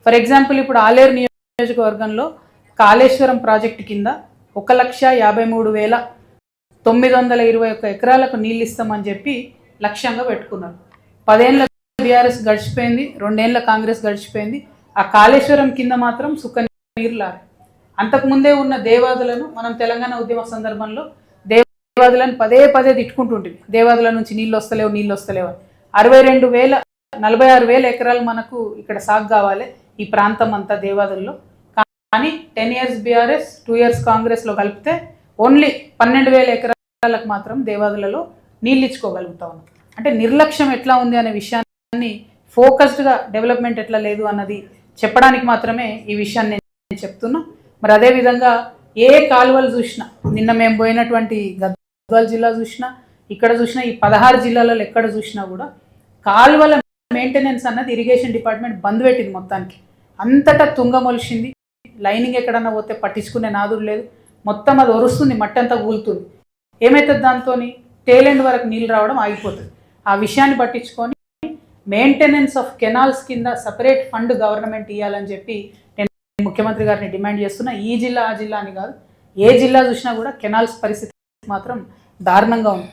For example ఇప్పుడు ఆలేరు నియోజకవర్గంలో Kaleshwaram project కింద 1,53,921 ఎకరాలకు నీళ్ళు ఇస్తామని చెప్పి లక్ష్యంగా పెట్టుకున్నారు. 10 ఏళ్ల బీఆర్ఎస్ గడిచిపోయింది, 2 ఏళ్ల కాంగ్రెస్ గడిచిపోయింది. ఆ కాళేశ్వరం కింద మాత్రం సుక్క నీరు లారు. అంతకుముందే ఉన్న దేవాదులను మనం తెలంగాణ ఉద్యమ సందర్భంలో దేవాదులను పదే పదే తిట్టుకుంటుంటుంది. దేవాదుల నుంచి నీళ్ళు వస్తలేవు అని 46,000 ఎకరాలు మనకు ఇక్కడ సాగు కావాలి ఈ ప్రాంతం అంతా దేవాదుల్లో. కానీ 10 years బీఆర్ఎస్ 2 years కాంగ్రెస్లో కలిపితే ఓన్లీ 12,000 ఎకరాలకు మాత్రం దేవాదులలో నీళ్ళు ఇచ్చుకోగలుగుతా ఉన్నాం. అంటే నిర్లక్ష్యం ఎట్లా ఉంది అనే విషయాన్ని, ఫోకస్డ్గా డెవలప్మెంట్ ఎట్లా లేదు అన్నది చెప్పడానికి మాత్రమే ఈ విషయాన్ని నేను చెప్తున్నా. మరి అదేవిధంగా ఏ కాలువలు చూసినా, నిన్న మేము పోయినటువంటి గద్వాల్ జిల్లా చూసినా, ఇక్కడ చూసినా, ఈ 16 జిల్లాలలో ఎక్కడ చూసినా కూడా కాలువల మెయింటెనెన్స్ అన్నది ఇరిగేషన్ డిపార్ట్మెంట్ బంద్ పెట్టింది మొత్తానికి. అంతటా తుంగమొలిసింది. లైనింగ్ ఎక్కడన్నా పోతే పట్టించుకునే నాదుడు లేదు. మొత్తం అది ఒరుస్తుంది, మట్టి అంతా కూలుతుంది. ఏమవుతుంది దాంతో? టేల్ ఎండ్ వరకు నీళ్ళు రావడం ఆగిపోతుంది. ఆ విషయాన్ని పట్టించుకొని మెయింటెనెన్స్ ఆఫ్ కెనాల్స్ కింద సపరేట్ ఫండ్ గవర్నమెంట్ ఇవ్వాలని చెప్పి నేను ముఖ్యమంత్రి గారిని డిమాండ్ చేస్తున్నా. ఈ జిల్లా ఆ జిల్లా అని కాదు, ఏ జిల్లా చూసినా కూడా కెనాల్స్ పరిస్థితి మాత్రం దారుణంగా ఉంది.